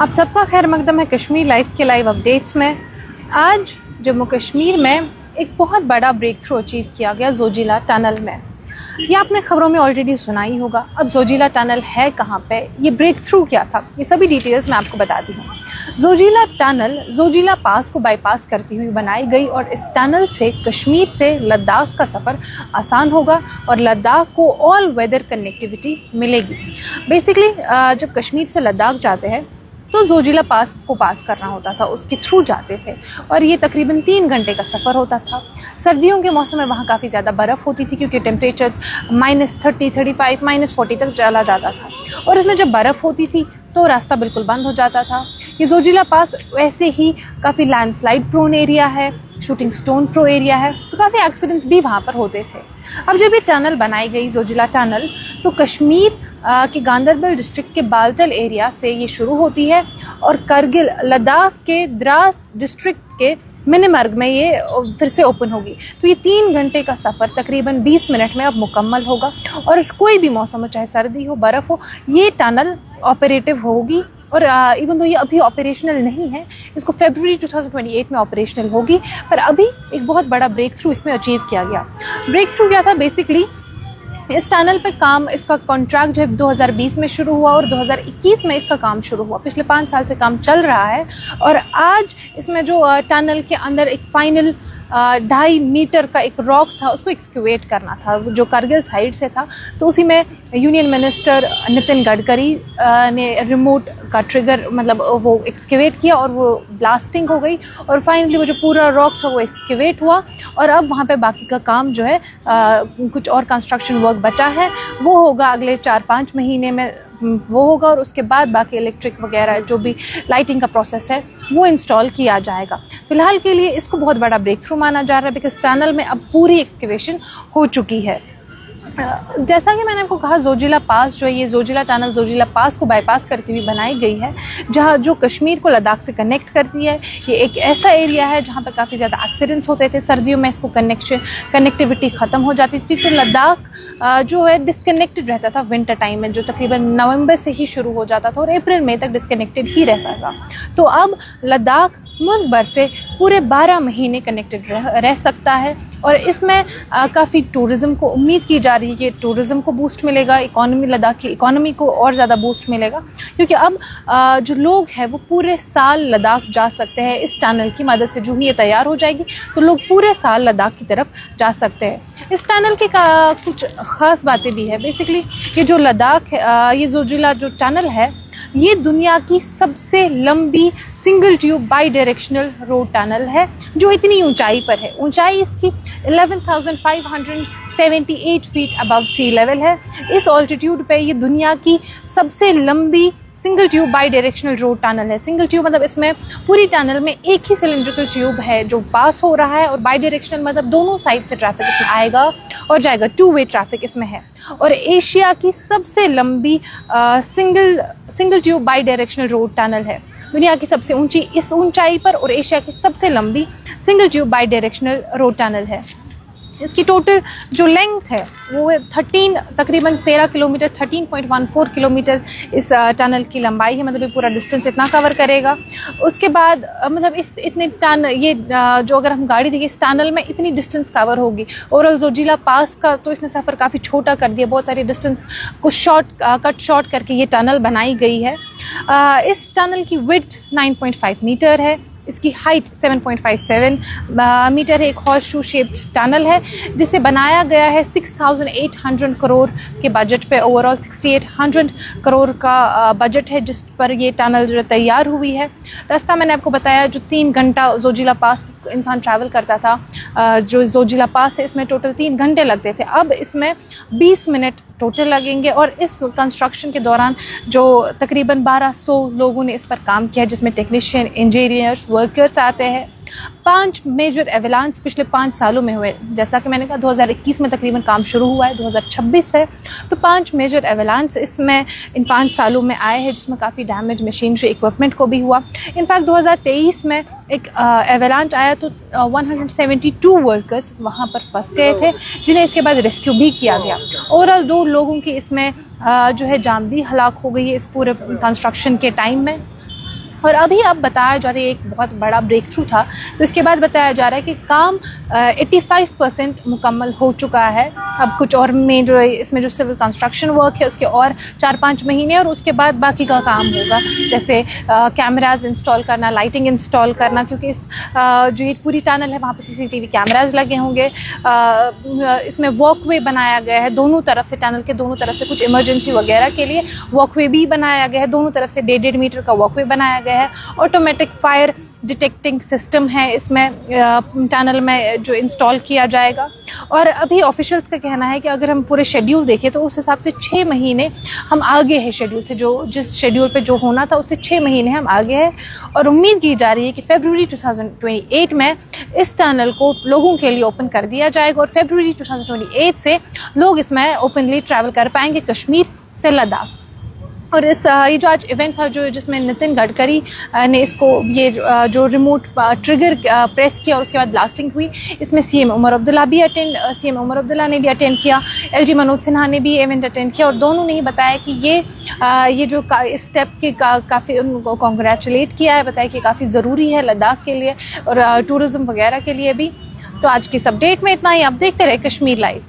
आप सबका खैर मकदम है कश्मीर लाइव के लाइव अपडेट्स में। आज जम्मू कश्मीर में एक बहुत बड़ा ब्रेक थ्रू अचीव किया गया जोजिला टनल में। ये आपने खबरों में ऑलरेडी सुना ही होगा। अब जोजिला टनल है कहाँ पे, ये ब्रेक थ्रू क्या था, ये सभी डिटेल्स मैं आपको बताती हूँ। जोजिला टनल जोजिला पास को बाईपास करती हुई बनाई गई और इस टनल से कश्मीर से लद्दाख का सफ़र आसान होगा और लद्दाख को ऑल वेदर कनेक्टिविटी मिलेगी। बेसिकली जब कश्मीर से लद्दाख जाते हैं तो जोजिला पास को पास करना होता था, उसके थ्रू जाते थे और ये तकरीबन 3 घंटे का सफ़र होता था। सर्दियों के मौसम में वहाँ काफ़ी ज़्यादा बर्फ़ होती थी क्योंकि टेम्परेचर -30, -35, -40 तक चला जाता था और इसमें जब बर्फ़ होती थी तो रास्ता बिल्कुल बंद हो जाता था। ये जोजिला पास वैसे ही काफ़ी लैंडस्लाइड प्रोन एरिया है, शूटिंग स्टोन प्रो एरिया है, तो काफ़ी एक्सीडेंट्स भी वहाँ पर होते थे। अब जब ये टनल बनाई गई जोजिला टनल, तो कश्मीर के गांदरबल डिस्ट्रिक्ट के बाल्टल एरिया से ये शुरू होती है और करगिल लद्दाख के द्रास डिस्ट्रिक्ट के मिनीमर्ग में ये फिर से ओपन होगी। तो ये 3 घंटे का सफ़र तकरीबन 20 मिनट में अब मुकम्मल होगा और कोई भी मौसम हो, चाहे सर्दी हो, बर्फ़ हो, ये टनल ऑपरेटिव होगी। और इवन दो ये अभी ऑपरेशनल नहीं है, इसको फरवरी 2028 में ऑपरेशनल होगी, पर अभी एक बहुत बड़ा ब्रेक थ्रू इसमें अचीव किया गया। ब्रेक थ्रू क्या था? बेसिकली इस टनल पे काम, इसका कॉन्ट्रैक्ट जो है 2020 में शुरू हुआ और 2021 में इसका काम शुरू हुआ। पिछले 5 साल से काम चल रहा है और आज इसमें जो टनल के अंदर एक फाइनल 2.5 मीटर का एक रॉक था, उसको एक्सकेवेट करना था जो करगिल साइड से था। तो उसी में यूनियन मिनिस्टर नितिन गडकरी ने रिमोट का ट्रिगर मतलब वो एक्सकेवेट किया और वो ब्लास्टिंग हो गई और फाइनली वो जो पूरा रॉक था वो एक्सकेवेट हुआ और अब वहाँ पे बाकी का काम जो है कुछ और कंस्ट्रक्शन वर्क बचा है, वो होगा अगले 4-5 महीने में वो होगा और उसके बाद बाकी इलेक्ट्रिक वगैरह जो भी लाइटिंग का प्रोसेस है वो इंस्टॉल किया जाएगा। फिलहाल के लिए इसको बहुत बड़ा ब्रेक थ्रू माना जा रहा है बिकॉज टनल में अब पूरी एक्सकेवेशन हो चुकी है। जैसा कि मैंने आपको कहा, जोजिला पास जो है, ये जोजिला टनल जोजिला पास को बाईपास करती हुई बनाई गई है, जहाँ जो कश्मीर को लद्दाख से कनेक्ट करती है। ये एक ऐसा एरिया है जहाँ पे काफ़ी ज़्यादा एक्सीडेंट्स होते थे, सर्दियों में इसको कनेक्टिविटी ख़त्म हो जाती थी, तो लद्दाख जो है डिस्कनेक्टेड रहता था विंटर टाइम में, जो तकरीबन नवंबर से ही शुरू हो जाता था और अप्रैल मई तक डिस्कनेक्टेड ही रहता था। तो अब लद्दाख मुल्क भर से पूरे 12 महीने कनेक्टेड रह सकता है और इसमें काफ़ी टूरिज़्म को उम्मीद की जा रही है कि टूरिज़्म को बूस्ट मिलेगा, इकोनॉमी, लद्दाख की इकोनॉमी को और ज़्यादा बूस्ट मिलेगा क्योंकि अब जो लोग हैं वो पूरे साल लद्दाख जा सकते हैं। इस टनल की मदद से जो ही ये तैयार हो जाएगी तो लोग पूरे साल लद्दाख की तरफ जा सकते हैं। इस टनल के कुछ ख़ास बातें भी है। बेसिकली ये जो लद्दाख ये जोजिला जो टनल है, ये दुनिया की सबसे लंबी single tube by directional road tunnel है जो इतनी ऊंचाई पर है। ऊंचाई इसकी 11,578 फीट अबव सी लेवल है। इस ऑल्टीट्यूड पे ये दुनिया की सबसे लंबी single tube by directional road tunnel है। सिंगल ट्यूब मतलब इसमें पूरी टनल में एक ही सिलेंड्रिकल ट्यूब है जो पास हो रहा है और बाई डायरेक्शनल मतलब दोनों साइड से ट्रैफिक इसमें आएगा और जाएगा, 2 वे ट्रैफिक इसमें है। और एशिया की सबसे लंबी single tube by directional road tunnel है, दुनिया की सबसे ऊंची इस ऊंचाई पर और एशिया की सबसे लंबी single tube by directional road tunnel है। इसकी टोटल जो लेंथ है वो तकरीबन 13 किलोमीटर, 13.14 किलोमीटर इस टनल की लंबाई है, मतलब ये पूरा डिस्टेंस इतना कवर करेगा। उसके बाद मतलब इतने टन ये जो अगर हम गाड़ी देखिए इस टनल में इतनी डिस्टेंस कवर होगी। ओवरऑल जोजिला पास का तो इसने सफ़र काफ़ी छोटा कर दिया, बहुत सारी डिस्टेंस को कट शॉर्ट करके ये टनल बनाई गई है। इस टनल की विड्थ 9.5 मीटर है, इसकी हाइट 7.57 मीटर है। एक हॉर्स शू शेप्ड टनल है जिसे बनाया गया है 6,800 करोड़ के बजट पे। ओवरऑल 6,800 करोड़ का बजट है जिस पर ये टनल जो तैयार हुई है। रास्ता मैंने आपको बताया जो 3 घंटा जोजिला पास इंसान ट्रैवल करता था, जो जोजिला पास है इसमें टोटल 3 घंटे लगते थे, अब इसमें 20 मिनट टोटल लगेंगे। और इस कंस्ट्रक्शन के दौरान जो तकरीबन 1200 लोगों ने इस पर काम किया जिसमें टेक्नीशियन, इंजीनियर्स, वर्कर्स आते हैं। 5 मेजर एवलांस पिछले 5 सालों में हुए। जैसा कि मैंने कहा 2021 में तकरीबन काम शुरू हुआ है, 2026 है, तो 5 मेजर एवलांस इसमें इन 5 सालों में आए हैं जिसमें काफ़ी डैमेज मशीनरी इक्विपमेंट को भी हुआ। इनफैक्ट 2023 में एक एवलांच आया तो 172 वर्कर्स वहाँ पर फंस गए थे जिन्हें इसके बाद रेस्क्यू भी किया गया। ओवरऑल 2 लोगों की इसमें जो है जान भी हलाक हो गई है इस पूरे कंस्ट्रक्शन के टाइम में। और अभी अब बताया जा रहा है एक बहुत बड़ा ब्रेक थ्रू था, तो इसके बाद बताया जा रहा है कि काम 85% मुकम्मल हो चुका है। अब कुछ और में जो इसमें जो सिविल कंस्ट्रक्शन वर्क है उसके और 4-5 महीने, और उसके बाद बाकी का काम होगा, जैसे कैमराज इंस्टॉल करना, लाइटिंग इंस्टॉल करना, क्योंकि इस जो ये पूरी टनल है वहाँ पे CCTV कैमराज लगे होंगे। इसमें वॉकवे बनाया गया है दोनों तरफ से, टनल के दोनों तरफ से कुछ इमरजेंसी वगैरह के लिए वॉकवे भी बनाया गया है, दोनों तरफ से 1.5 मीटर का वॉकवे बनाया गया है। ऑटोमेटिक फायर डिटेक्टिंग सिस्टम है इसमें टनल में जो इंस्टॉल किया जाएगा। और अभी ऑफिशियल्स का कहना है कि अगर हम पूरे शेड्यूल देखें तो उस हिसाब से 6 महीने हम आगे हैं शेड्यूल से, जो जिस शेड्यूल पे जो होना था उससे 6 महीने हम आगे हैं। और उम्मीद की जा रही है कि फरवरी 2028 में इस टनल को लोगों के लिए ओपन कर दिया जाएगा, और फरवरी 2028 से लोग इसमें ओपनली ट्रैवल कर पाएंगे कश्मीर से लद्दाख। और ये जो आज इवेंट था जो जिसमें नितिन गडकरी ने इसको ये जो रिमोट ट्रिगर प्रेस किया और उसके बाद ब्लास्टिंग हुई, इसमें सीएम उमर अब्दुल्ला ने भी अटेंड किया, LG मनोज सिन्हा ने भी इवेंट अटेंड किया, और दोनों ने ही बताया कि ये जो इस स्टेप के काफ़ी उनको कॉन्ग्रेचुलेट किया है, बताया कि काफ़ी ज़रूरी है लद्दाख के लिए और टूरिज़्म वगैरह के लिए भी। तो आज की इस अपडेट में इतना ही, आप देखते रहे कश्मीर लाइव।